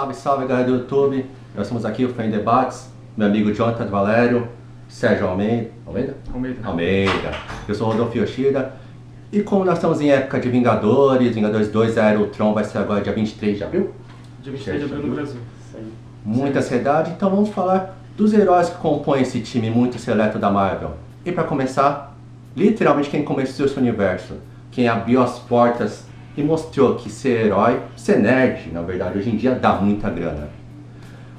Salve, salve galera do YouTube. Nós estamos aqui, o Fé em Debates, meu amigo Jonathan Valério, Sérgio Almeida. Almeida. Eu sou o Rodolfo Yoshida. E como nós estamos em época de Vingadores 2, Era o Ultron vai ser agora dia 23 de abril? Dia 23 de abril no Brasil. Muita ansiedade, então vamos falar dos heróis que compõem esse time muito seleto da Marvel. E para começar, literalmente quem começou esse universo, quem abriu as portas e mostrou que ser herói, ser nerd, na verdade, hoje em dia dá muita grana.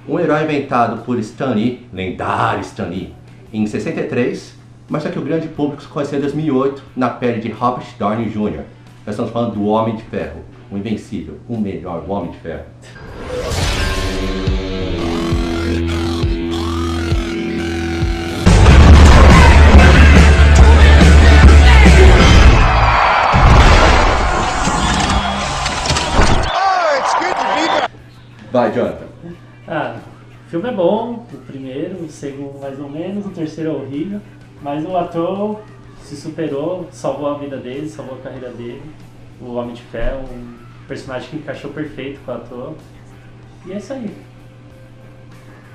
Um herói inventado por Stan Lee, lendário Stan Lee, em 63, mas só que o grande público se conheceu em 2008 na pele de Robert Downey Jr. Nós estamos falando do Homem de Ferro, o invencível, o melhor, o Homem de Ferro. Vai, Jonathan. O filme é bom, o primeiro, o segundo mais ou menos, o terceiro é horrível, mas o ator se superou, salvou a vida dele, salvou a carreira dele, o Homem de Ferro, um personagem que encaixou perfeito com o ator, e é isso aí.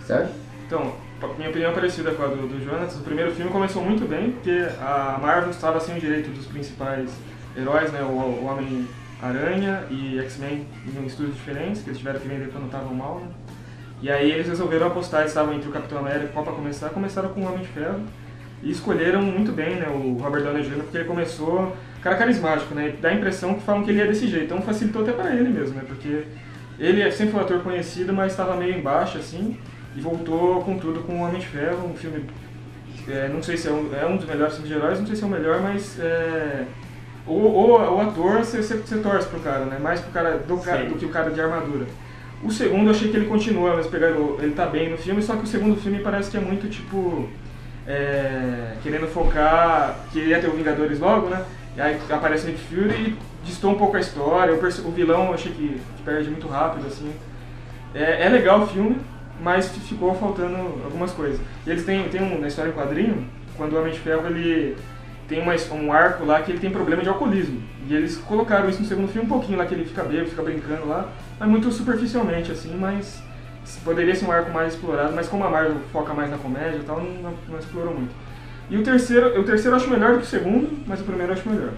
Certo? Então, minha opinião é parecida com a do Jonas. O primeiro filme começou muito bem, porque a Marvel estava sem o direito dos principais heróis, né, o Homem-Aranha e X-Men em estúdios diferentes, que eles tiveram que vender quando estavam mal, né? E aí eles resolveram apostar, eles estavam entre o Capitão América e o Copa começaram com o Homem de Ferro e escolheram muito bem, né, o Robert Downey Jr., porque ele começou, cara carismático, né, dá a impressão que falam que ele ia desse jeito, então facilitou até para ele mesmo, né, porque ele sempre foi um ator conhecido, mas estava meio embaixo, assim, e voltou com tudo com o Homem de Ferro, um filme, não sei se é um dos melhores filmes de heróis, não sei se é o melhor, mas o ator, você torce pro cara, né, mais pro cara do que o cara de armadura. O segundo eu achei que ele continua, mas ele tá bem no filme, só que o segundo filme parece que é muito tipo, querendo focar, que ia ter o Vingadores logo, né? E aí aparece o Nick Fury e distou um pouco a história, o vilão eu achei que perde muito rápido, assim. É legal o filme, mas ficou faltando algumas coisas. E eles têm na história em quadrinho, quando o Homem de Ferro ele tem um arco lá que ele tem problema de alcoolismo. E eles colocaram isso no segundo filme um pouquinho lá, que ele fica bêbado, fica brincando lá, mas muito superficialmente, assim, mas poderia ser um arco mais explorado, mas como a Marvel foca mais na comédia e tal, não explorou muito. E o terceiro eu acho melhor do que o segundo, mas o primeiro eu acho melhor.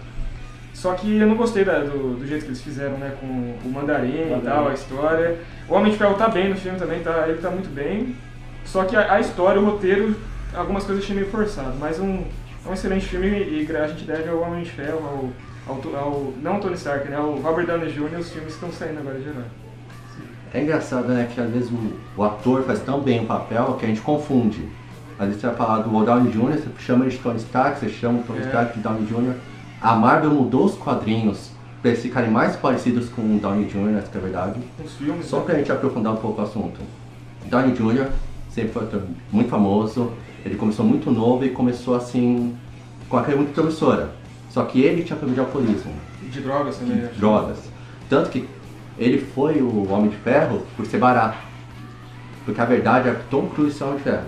Só que eu não gostei do jeito que eles fizeram, né, com o Mandarim e tal, a história. O Homem de Ferro tá bem no filme também, ele tá muito bem. Só que a história, o roteiro, algumas coisas eu achei meio forçado, mas é um excelente filme e a gente deve ao Homem de Ferro, não ao Tony Stark, né, ao Robert Downey Jr., os filmes estão saindo agora de herói. É engraçado, né, que às vezes o ator faz tão bem o papel que a gente confunde. Às vezes você vai falar do Downey Jr., você chama ele de Tony Stark, você chama o Tony Stark de Downey Jr. A Marvel mudou os quadrinhos para eles ficarem mais parecidos com o Downey Jr., essa que é a verdade. Os filmes, só pra gente aprofundar um pouco o assunto. Downey Jr. sempre foi um ator muito famoso, ele começou muito novo e começou assim, com uma carreira muito promissora. Só que ele tinha problema de alcoolismo. De drogas também, né? Drogas. Tanto que ele foi o Homem de Ferro por ser barato. Porque a verdade é que Tom Cruise ser o Homem de Ferro.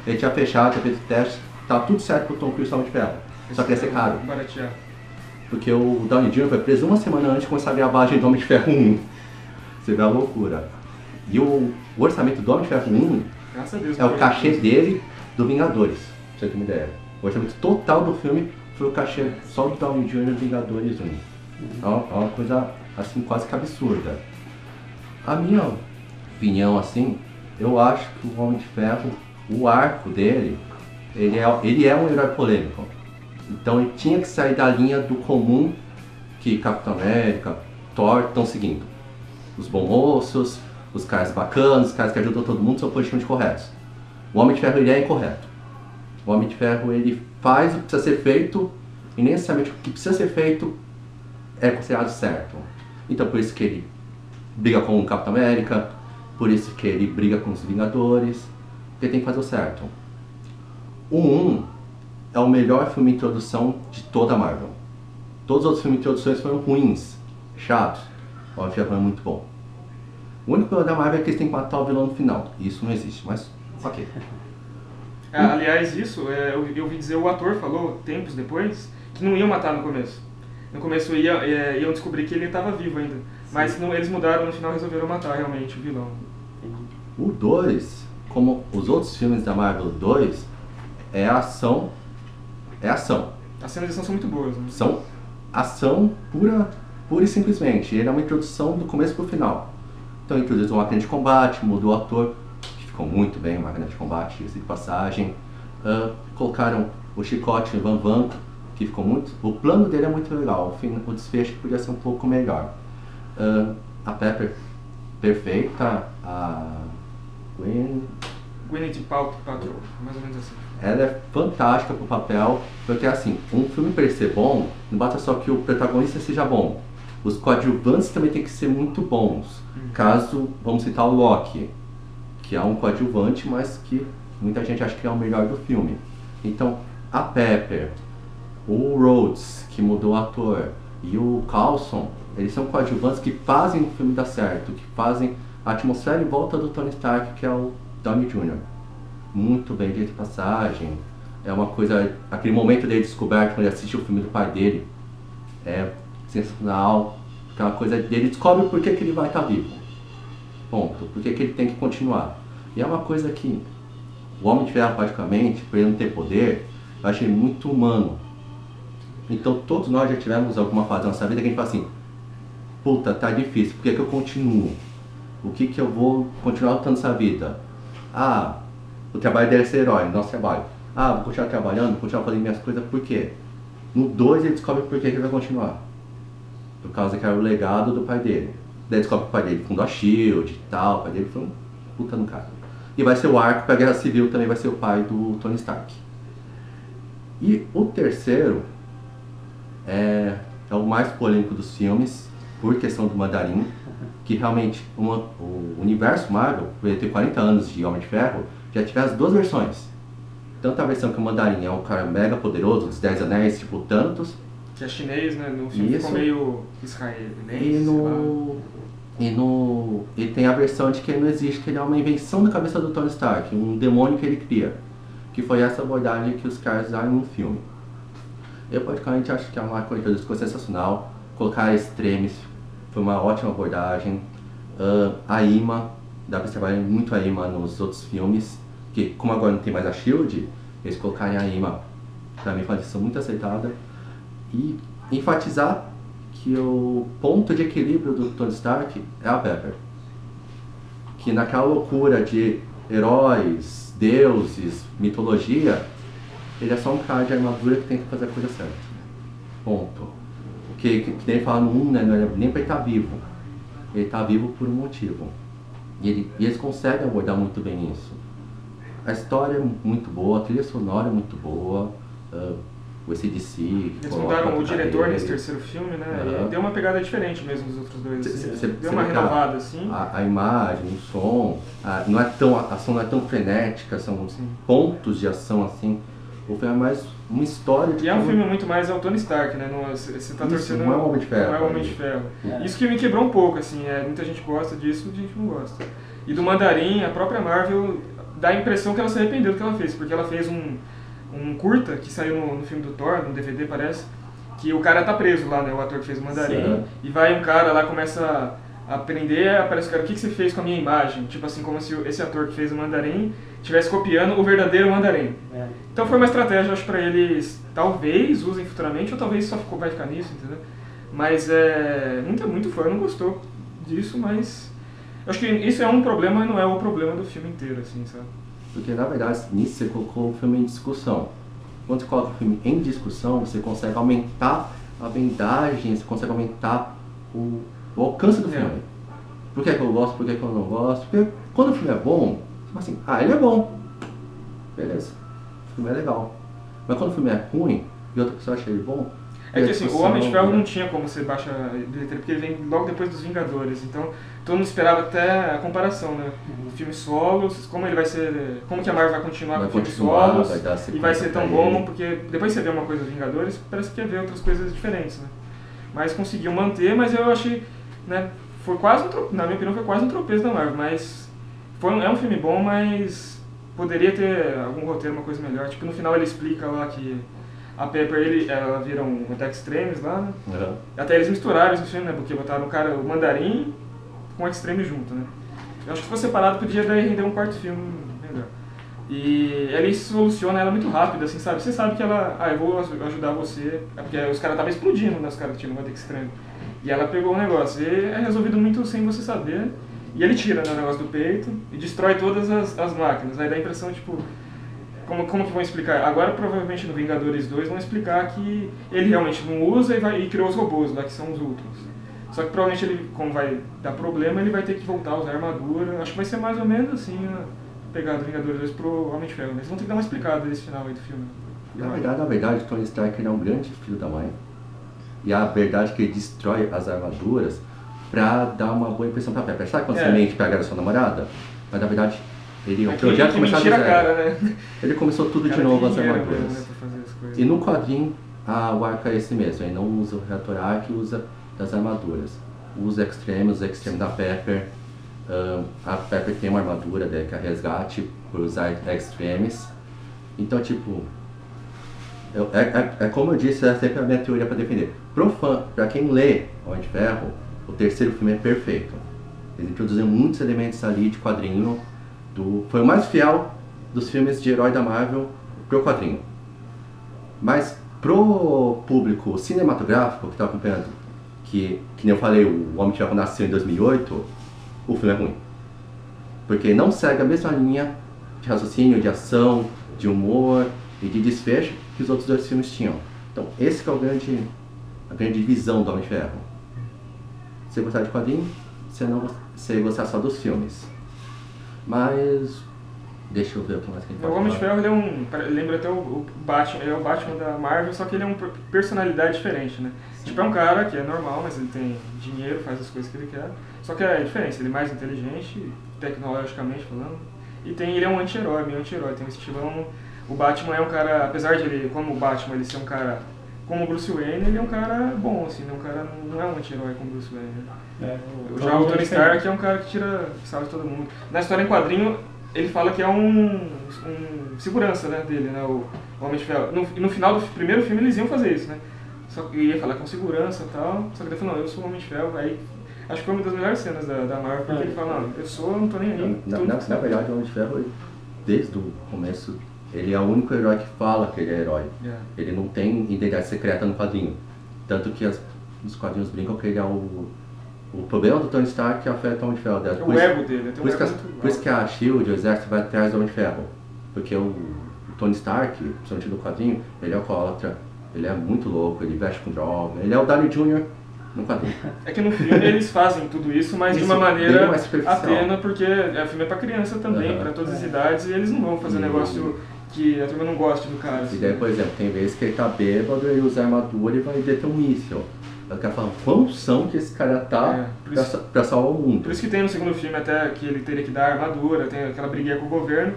Ele tinha fechado, tinha feito teste, tava tudo certo pro Tom Cruise ser o Homem de Ferro. Só que ia ser caro. Baratear. Porque o Downey Jr. foi preso uma semana antes de começar a gravagem do Homem de Ferro 1. Você vê a loucura. E o orçamento do Homem de Ferro 1 Graças a Deus, é o cachê dele do Vingadores, pra você ter uma ideia. O orçamento total do filme foi o cachê só do Downey Jr. do Vingadores 1. É uma coisa assim quase que absurda. A minha opinião assim, eu acho que o Homem de Ferro, o arco dele, ele é um herói polêmico. Então ele tinha que sair da linha do comum que Capitão América, Thor estão seguindo. Os bons moços, os caras bacanas, os caras que ajudam todo mundo são politicamente corretos. O Homem de Ferro ele é incorreto. O Homem de Ferro ele faz o que precisa ser feito e nem necessariamente o que precisa ser feito é considerado certo. Então por isso que ele briga com o Capitão América, por isso que ele briga com os Vingadores, porque ele tem que fazer o certo. O 1 é o melhor filme de introdução de toda a Marvel. Todos os outros filmes de introduções foram ruins, chatos. O Homem de Ferro é muito bom. O único problema da Marvel é que eles têm que matar o vilão no final. Isso não existe, mas ok. Aliás, isso, eu ouvi dizer, o ator falou, tempos depois, que não iam matar no começo. No começo iam descobrir que ele estava vivo ainda. Mas eles mudaram, no final resolveram matar realmente o vilão. O 2, como os outros filmes da Marvel 2, é ação. É ação. As cenas de ação são muito boas, né? São ação pura e simplesmente. Ele é uma introdução do começo pro final. Então introduziu uma máquina de combate, mudou o ator, que ficou muito bem, a máquina de combate, esse de passagem. Colocaram o Chicote Van Van, que ficou muito... O plano dele é muito legal, o desfecho podia ser um pouco melhor. A Pepper, perfeita, a Gwyneth Paltrow, mais ou menos assim. Ela é fantástica pro papel, porque assim, um filme para ser bom, não basta só que o protagonista seja bom. Os coadjuvantes também tem que ser muito bons. Caso, vamos citar o Loki, que é um coadjuvante, mas que muita gente acha que é o melhor do filme. Então, a Pepper, o Rhodes, que mudou o ator, e o Coulson, eles são coadjuvantes que fazem o filme dar certo, que fazem a atmosfera em volta do Tony Stark, que é o Downey Jr. Muito bem de passagem. É uma coisa, aquele momento dele descoberto quando ele assiste o filme do pai dele é sensacional. Aquela coisa dele descobre por que ele vai estar vivo. Ponto. Por que ele tem que continuar. E é uma coisa que o Homem de Ferro, praticamente, por ele não ter poder, eu achei muito humano. Então todos nós já tivemos alguma fase da nossa vida que a gente fala assim, puta, tá difícil, por que eu continuo? O que eu vou continuar lutando essa vida? O trabalho dele é ser herói, nosso trabalho. Vou continuar trabalhando, vou continuar fazendo minhas coisas, por quê? No 2 ele descobre por que ele vai continuar. Por causa que era o legado do pai dele. Daí descobre que o pai dele fundou a SHIELD e tal, o pai dele foi um puta no cara. E vai ser o arco pra Guerra Civil, também vai ser o pai do Tony Stark. E o terceiro é o mais polêmico dos filmes, por questão do Mandarim, que realmente o universo Marvel, por ele ter 40 anos de Homem de Ferro, já tiver as duas versões. Tanto a versão que o Mandarim é um cara mega poderoso, dos 10 Anéis, tipo Thanos. Que é chinês, né? No filme ficou meio israelense. E tem a versão de que ele não existe, que ele é uma invenção da cabeça do Tony Stark, um demônio que ele cria. Que foi essa abordagem que os caras usaram no filme. Eu praticamente acho que é uma coisa que ficou sensacional. Colocar extremes foi uma ótima abordagem. A Ima, dá pra trabalhar muito a Ima nos outros filmes, que como agora não tem mais a SHIELD, eles colocarem a Ima, pra mim foi uma decisão muito aceitada. E enfatizar que o ponto de equilíbrio do Tony Stark é a Pepper. Que naquela loucura de heróis, deuses, mitologia, ele é só um cara de armadura que tem que fazer a coisa certa. Ponto. Que nem fala no 1, né, não é nem pra ele estar vivo. Ele está vivo por um motivo. E eles conseguem abordar muito bem isso. A história é muito boa, a trilha sonora é muito boa, o AC/DC... Eles mudaram o diretor nesse terceiro filme, né? E deu uma pegada diferente mesmo dos outros dois. Assim. Deu uma renovada, assim. A imagem, o som, a ação não é tão frenética, são pontos de ação assim. O filme é mais uma história de... E é um filme muito mais ao Tony Stark, né? Você tá torcendo... Não é o Homem de Ferro. Não é o Homem de Ferro. Isso que me quebrou um pouco, assim. Muita gente gosta disso, muita gente não gosta. E do Mandarim, a própria Marvel dá a impressão que ela se arrependeu do que ela fez. Porque ela fez um curta que saiu no filme do Thor, no DVD parece, que o cara tá preso lá, né? O ator que fez o Mandarim. Sim. E vai um cara lá, começa a aprender, aparece o cara, o que você fez com a minha imagem? Tipo assim, como se esse ator que fez o Mandarim estivesse copiando o verdadeiro Mandarim. Então foi uma estratégia, acho, pra eles, talvez usem futuramente, ou talvez só vai ficar nisso, entendeu? Mas muito fã não gostou disso, mas acho que isso é um problema, mas não é o problema do filme inteiro, assim, sabe? Porque na verdade, nisso você colocou o filme em discussão. Quando você coloca o filme em discussão, você consegue aumentar a vendagem, você consegue aumentar o alcance do filme. Por que eu gosto, por que eu não gosto? Porque quando o filme é bom, assim, ele é bom. Beleza, o filme é legal. Mas quando o filme é ruim e outra pessoa acha ele bom... É que assim, o Homem de Ferro não tinha como você baixar bilheteria, porque ele vem logo depois dos Vingadores, então todo mundo esperava até a comparação, né? O filme solos, como ele vai ser, como que a Marvel vai continuar com o filme solos e vai ser tão bom, porque depois você vê uma coisa dos Vingadores, parece que quer ver outras coisas diferentes, né? Mas conseguiu manter, mas eu achei, né, foi quase na minha opinião foi quase um tropeço da Marvel, mas é um filme bom, mas poderia ter algum roteiro, uma coisa melhor, tipo no final ele explica lá que a Pepper, ela vira um Extremis lá, né? Uhum. Até eles misturaram esse filme, né? Porque botaram o Mandarim com o Extremis junto, né? Eu acho que se fosse separado podia daí render um quarto filme melhor. E ele soluciona ela muito rápido, assim, sabe? Você sabe que ela, eu vou ajudar você, porque os caras estavam explodindo, né? Os caras que tinham no Extremis. E ela pegou o negócio, e é resolvido muito sem você saber. E ele tira, né, o negócio do peito e destrói todas as máquinas. Aí dá a impressão, tipo, como que vão explicar? Agora, provavelmente, no Vingadores 2 vão explicar que ele realmente não usa e criou os robôs lá, que são os Ultrons. Só que provavelmente ele, como vai dar problema, ele vai ter que voltar a usar armadura. Acho que vai ser mais ou menos assim a pegada do Vingadores 2 pro Homem de Ferro. Eles vão ter que dar uma explicada nesse final aí do filme. Na verdade, Tony Stark é um grande filho da mãe. E a verdade é que ele destrói as armaduras pra dar uma boa impressão pra Pepper. Sabe quando você mente pegar a sua namorada? Mas na verdade, o projeto começou do zero. Cara, né? Ele começou tudo de novo, as armaduras. Mesmo, né, pra fazer as coisas. E no quadrinho, o arco é esse mesmo. Ele não usa o reator arc, usa das armaduras. Usa os extremos da Pepper. A Pepper tem uma armadura que é resgate por usar extremes. Então, tipo, é como eu disse, é sempre a minha teoria para defender. Pro fã, pra quem lê Homem de Ferro, o terceiro filme é perfeito. Eles introduziram muitos elementos ali de quadrinho. Foi o mais fiel dos filmes de herói da Marvel pro quadrinho. Mas pro público cinematográfico que está acompanhando, que nem eu falei, o Homem de Ferro nasceu em 2008, o filme é ruim. Porque não segue a mesma linha de raciocínio, de ação, de humor e de desfecho que os outros dois filmes tinham. Então esse que é a grande visão do Homem de Ferro. Se você gostar de quadrinho, você gostar só dos filmes. Mas deixa eu ver o que mais que a gente pode O Homem de falar. Ferro, ele lembra até o Batman, ele é o Batman da Marvel, só que ele é uma personalidade diferente, né? Sim. Tipo, é um cara que é normal, mas ele tem dinheiro, faz as coisas que ele quer. Só que é diferente, ele é mais inteligente, tecnologicamente falando. E ele é um anti-herói, meio anti-herói, tem um estilão. O Batman é um cara, apesar de ele, como o Batman, ele ser um cara como o Bruce Wayne, ele é um cara bom, assim, né? Um cara não é um anti-herói como o Bruce Wayne. Né? Já o Tony Stark é um cara que salva todo mundo. Na história em quadrinho, ele fala que é um segurança, né, dele, né, o Homem de Ferro. No final do primeiro filme eles iam fazer isso, né? Só que ia falar com segurança e tal, só que ele falou, não, eu sou o Homem de Ferro. Aí acho que foi uma das melhores cenas da Marvel, porque ele fala, não, eu não tô nem aí. Na verdade, o Homem de Ferro, desde o começo, ele é o único herói que fala que ele é herói. Ele não tem identidade secreta no quadrinho. Tanto que os quadrinhos brincam que ele é o problema do Tony Stark que afeta o Homem de Ferro. O ego dele. Por isso que a SHIELD, o exército, vai atrás do Homem de Ferro. Porque o Tony Stark, principalmente no quadrinho, ele é alcoólatra, ele é muito louco, ele veste com droga, ele é o Downey Jr. no quadrinho. É que no filme eles fazem tudo isso, mas de uma maneira atena, porque o filme é pra criança também, pra todas as idades, e eles não vão fazer um negócio que a turma não goste do cara. Assim. E daí, por exemplo, tem vezes que ele tá bêbado, ele usa armadura e vai deter um míssil. Eu quero falar, quão são que esse cara tá pra salvar o mundo. Por isso que tem no segundo filme até que ele teria que dar armadura, tem aquela briguinha com o governo.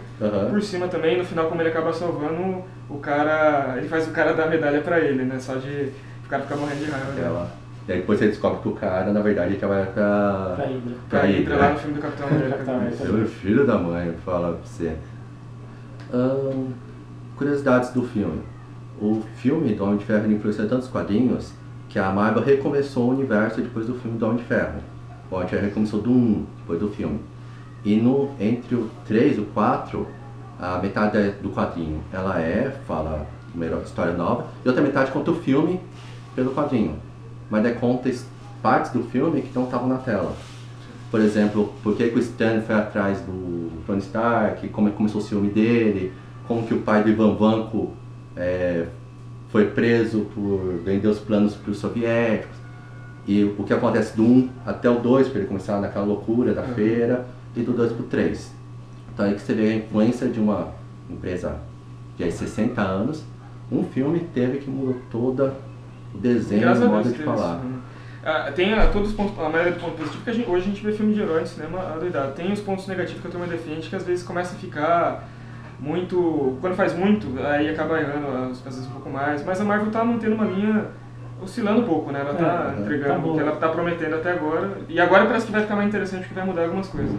Por cima também, no final, como ele acaba salvando, o cara, ele faz o cara dar a medalha pra ele, né? Só de o cara ficar morrendo de raiva. E aí depois você descobre que o cara, na verdade, trabalha pra Hydra, lá no filme do Capitão América. É o filho da mãe, fala pra você. Curiosidades do filme. O filme do Homem de Ferro influenciou tantos quadrinhos que a Marvel recomeçou o universo depois do filme do Homem de Ferro. O Homem de Ferro recomeçou do 1, depois do filme. E entre o 3 e o 4, a metade do quadrinho ela fala uma história nova, e outra metade conta o filme pelo quadrinho. Mas daí conta partes do filme que não estavam na tela. Por exemplo, por que o Stan foi atrás do Tony Stark, como começou o ciúme dele, como que o pai do Ivan Vanko foi preso por vender os planos para os soviéticos, e o que acontece do 1 até o 2, para ele começar naquela loucura da feira, e do 2 para o 3. Então aí que você vê a influência de uma empresa de 60 anos, um filme teve que mudar todo o desenho, o modo de falar. Tem todos os pontos, a maioria dos pontos positivos, porque hoje a gente vê filme de herói no cinema adoidado. Tem os pontos negativos que a turma defende, que às vezes começa a ficar muito, quando faz muito, aí acaba errando, às vezes um pouco mais, mas a Marvel tá mantendo uma linha, oscilando um pouco, né? Ela tá entregando o que ela tá prometendo até agora, e agora parece que vai ficar mais interessante porque vai mudar algumas coisas.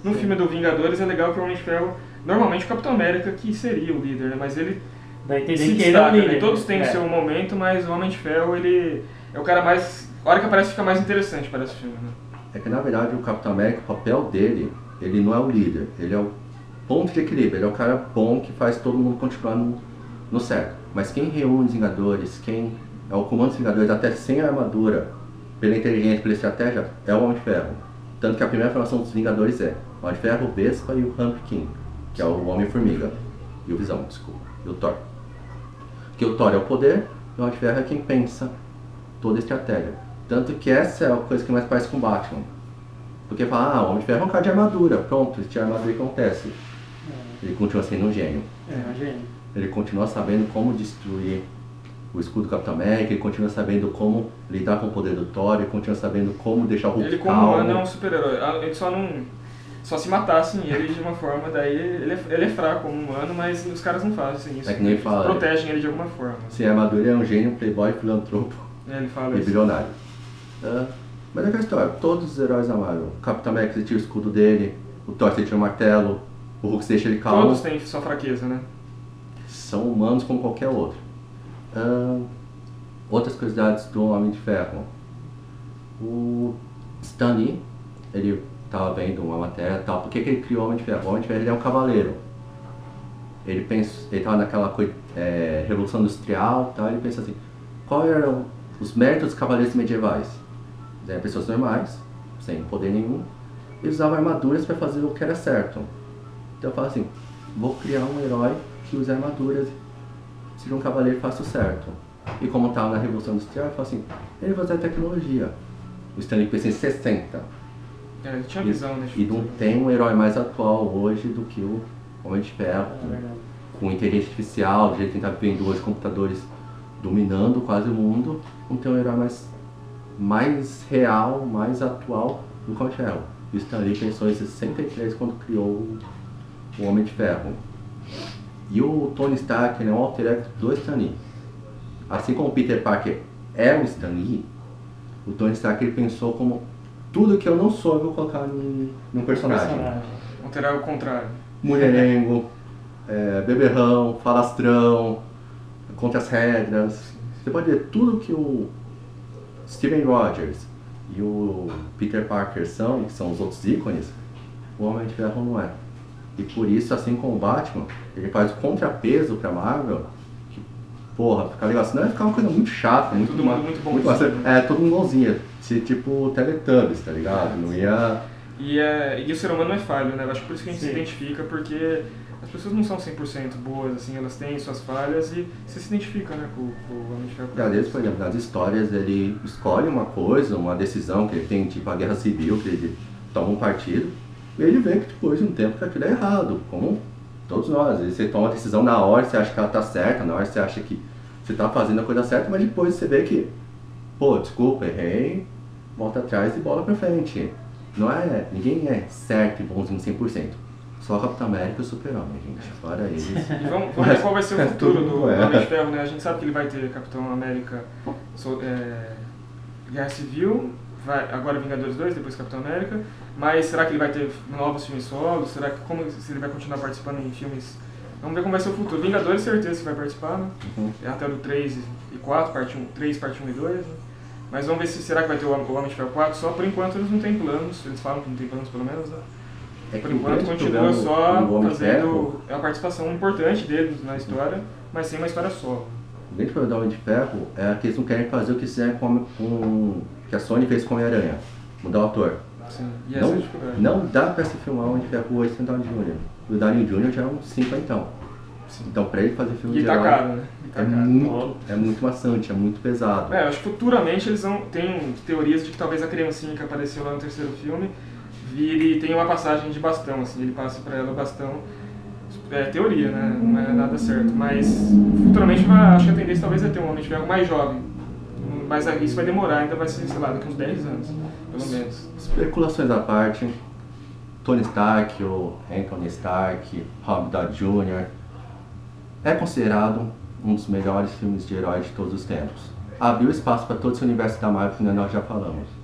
No filme do Vingadores é legal que o Homem de Ferro, normalmente o Capitão América que seria o líder, né? Mas ele Dá a entender se que ele é o destaca, né? líder. Todos têm o seu momento, mas o Homem de Ferro, ele é o cara mais... A hora que aparece fica mais interessante, parece o filme, né? É que na verdade o Capitão América, o papel dele, ele não é o líder, ele é o ponto de equilíbrio, ele é o cara bom que faz todo mundo continuar no certo. Mas quem reúne os Vingadores, quem é o comando dos Vingadores, até sem a armadura, pela inteligência, pela estratégia, é o Homem de Ferro. Tanto que a primeira formação dos Vingadores é o Homem de Ferro, o Vespa e o Pumpkin, que é o Homem-Formiga. E o Visão, desculpa. E o Thor. Porque o Thor é o poder, e o Homem de Ferro é quem pensa toda a estratégia. Tanto que essa é a coisa que mais parece com o Batman. Porque fala, o Homem de Ferro é um cara de armadura. Pronto, se tiver armadura, o que acontece? Ele continua sendo um gênio. É um gênio. Ele continua sabendo como destruir o escudo do Capitão América, ele continua sabendo como lidar com o poder do Thor, ele continua sabendo como deixar o Hulk Ele como calmo. humano é um super-herói. Ele só se matassem ele de uma forma, daí ele é fraco como humano, mas os caras não fazem isso. É que nem ele fala, protegem ele de alguma forma. Sem armadura, ele é um gênio, playboy, filantropo Ele fala e isso. bilionário. Mas é aquela história, todos os heróis da Marvel. O Capitão América, você tira o escudo dele, o Thor, você tira o martelo, o Hulk, você deixa ele calmo. Todos têm sua fraqueza, né? São humanos como qualquer outro. Outras curiosidades do Homem de Ferro. O Stan Lee, ele estava vendo uma matéria e tal, por que ele criou o Homem de Ferro? O Homem de Ferro ele é um cavaleiro. Ele estava naquela Revolução Industrial e tal, ele pensa assim, qual eram os méritos dos cavaleiros medievais? Eles eram pessoas normais, sem poder nenhum, e usavam armaduras para fazer o que era certo. Então eu falo assim, vou criar um herói que use armaduras, seja um cavaleiro e faça o certo. E como estava na Revolução Industrial, eu falo assim, ele vai usar tecnologia. O Stanley pensa em 60. Ele tinha visão, né? E não tem um herói mais atual hoje do que o Homem de Ferro, com inteligência artificial, do jeito que a gente está vendo hoje, computadores dominando quase o mundo, não tem um herói mais real, mais atual do que o Homem de Ferro. E o Stanley pensou em 63 quando criou o Homem de Ferro. E o Tony Stark, ele é um alter ego do Stan Lee. Assim como o Peter Parker é o Stan Lee, o Tony Stark ele pensou como tudo que eu não sou eu vou colocar num personagem. Alterar o contrário. Mulherengo, beberrão, falastrão, contra as regras. Você pode ver tudo que o Steven Rogers e o Peter Parker são, que são os outros ícones, o Homem de Ferro não é. E por isso, assim como o Batman, ele faz o contrapeso pra Marvel, que, porra, fica legal. Senão ia ficar uma coisa muito chata, muito bom. todo mundo igualzinho. Tipo Teletubbies, tá ligado? Não ia... E o ser humano é falho, né? Eu acho que por isso que a gente Sim. se identifica, porque as pessoas não são 100% boas, assim, elas têm suas falhas e você se identifica, né, com o Homem de Ferro. Às vezes, por exemplo, nas histórias ele escolhe uma coisa, uma decisão que ele tem, tipo a Guerra Civil, que ele toma um partido, e ele vê que depois de um tempo que aquilo é errado, como todos nós. Às vezes você toma uma decisão na hora, você acha que ela tá certa, na hora você acha que você tá fazendo a coisa certa, mas depois você vê que, pô, desculpa, errei, volta atrás e bola pra frente. Ninguém é certo e bonzinho 100%. Só o Capitão América e o Super-Homem, gente. Fora eles. E vamos ver qual vai ser o futuro do é. Homem de Ferro, né? A gente sabe que ele vai ter Capitão América, Guerra Civil, agora Vingadores 2, depois Capitão América. Mas será que ele vai ter novos filmes solos? Será que se ele vai continuar participando em filmes? Vamos ver como vai ser o futuro. Vingadores, certeza que vai participar, né? Até do 3 e 4, parte 1, 3, parte 1 e 2, né? Mas vamos ver será que vai ter o Homem de Ferro 4. Só por enquanto eles não têm planos, eles falam que não tem planos pelo menos, né? Por enquanto continua só fazendo a participação importante deles na história, mas sem uma história só. O grande problema do Homem de Ferro é que eles não querem fazer o que fizeram que a Sony fez com o Homem-Aranha, mudar o ator. Sim, e essa é a dificuldade. Não dá pra se filmar o Homem de Ferro hoje sem Downey Jr. O Downey Jr. já é um 50. Então pra ele fazer filme e de tá herói, caro, né? é muito maçante, é muito pesado. Eu acho que futuramente eles têm teorias de que talvez a criancinha que apareceu lá no terceiro filme tem uma passagem de bastão, assim, ele passa pra ela o bastão. É teoria, né? Não é nada certo, mas futuramente acho que a tendência talvez é ter um Homem de Ferro mais jovem. Mas isso vai demorar, ainda vai ser, sei lá, daqui uns 10 anos, pelo menos. Especulações à parte, Tony Stark, o Anthony Stark, Robert Downey Jr. é considerado um dos melhores filmes de heróis de todos os tempos. Abriu espaço para todo esse universo da Marvel que nós já falamos.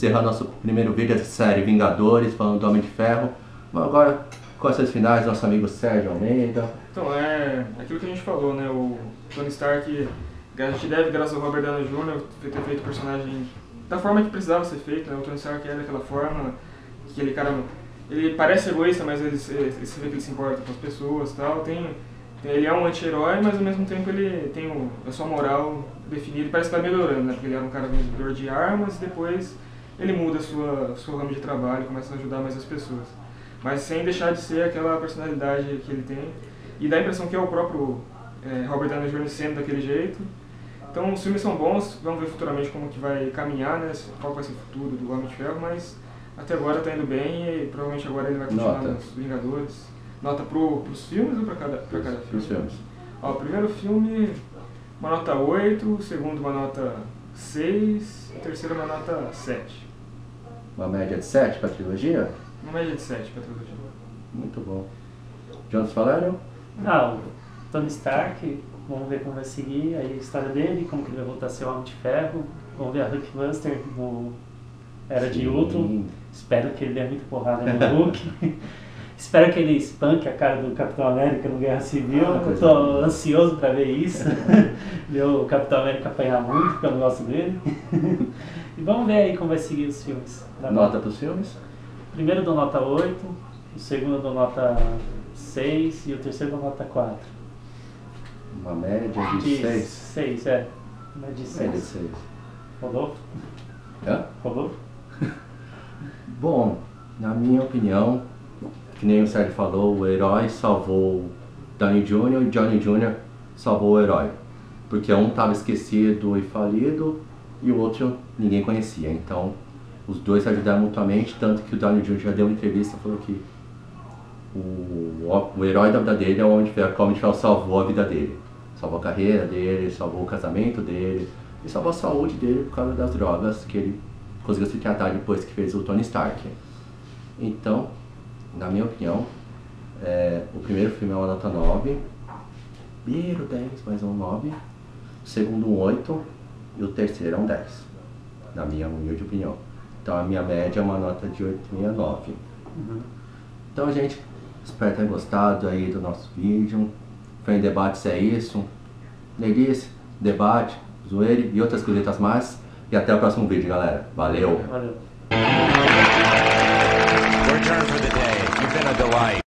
encerrar nosso primeiro vídeo da série Vingadores, falando do Homem de Ferro. Mas agora, com essas finais, nosso amigo Sérgio Almeida. Então, é aquilo que a gente falou, né? O Tony Stark, a gente deve, graças ao Robert Downey Jr., ter feito o personagem da forma que precisava ser feito, né? O Tony Stark é daquela forma, que ele, cara, ele parece egoísta, mas ele se vê que ele se importa com as pessoas e tal. Ele é um anti-herói, mas ao mesmo tempo ele tem a sua moral definida e parece que vai melhorando, né? Porque ele era um cara vendedor de armas e depois ele muda a sua ramo de trabalho e começa a ajudar mais as pessoas. Mas sem deixar de ser aquela personalidade que ele tem. E dá a impressão que é o próprio Robert Downey Jr. sendo daquele jeito. Então os filmes são bons, vamos ver futuramente como que vai caminhar, né? Qual vai ser o futuro do Homem de Ferro, mas até agora está indo bem e provavelmente agora ele vai continuar nos Vingadores. Nota pros filmes ou para cada filme? Pros filmes. Ó, o primeiro filme, uma nota 8, o segundo uma nota 6, o terceiro uma nota 7. Uma média de 7 para a trilogia? Uma média de 7 para a trilogia. Muito bom. Jonas Valério? Ah, o Tony Stark, vamos ver como vai seguir a história dele, como que ele vai voltar a ser o Homem de Ferro. Vamos ver a Hulkbuster no Era de Ultron. Espero que ele dê muita porrada no Hulk. Espero que ele espanque a cara do Capitão América no Guerra Civil. Eu tô ansioso pra ver isso. Ver o Capitão América apanhar muito, porque eu não gosto dele. E vamos ver aí como vai seguir os filmes. Nota pros filmes? O primeiro dou nota 8, o segundo dou nota 6 e o terceiro dou nota 4. Uma média de 6? 6, é. Média de 6. Média de 6. Rodolfo? Hã? Rodolfo? Bom, na minha opinião, que nem o Sérgio falou, o herói salvou Downey Jr. e Johnny Jr. salvou o herói. Porque um estava esquecido e falido e o outro ninguém conhecia. Então, os dois se ajudaram mutuamente, tanto que o Downey Jr. já deu uma entrevista e falou que o herói da vida dele é o Homem de Ferro, que o Homem de Ferro salvou a vida dele. Salvou a carreira dele, salvou o casamento dele e salvou a saúde dele por causa das drogas que ele conseguiu se tratar depois que fez o Tony Stark. Então, na minha opinião, o primeiro filme é uma nota 9, primeiro 10, mais um 9, o segundo um 8 e o terceiro é um 10, na minha humilde opinião. Então a minha média é uma nota de 8,69. Então, gente, espero ter gostado aí do nosso vídeo. Foi em debates, é isso. Nerdice, debate, zoeira e outras coisitas mais. E até o próximo vídeo, galera. Valeu! Valeu. We're done for the day. You've been a delight.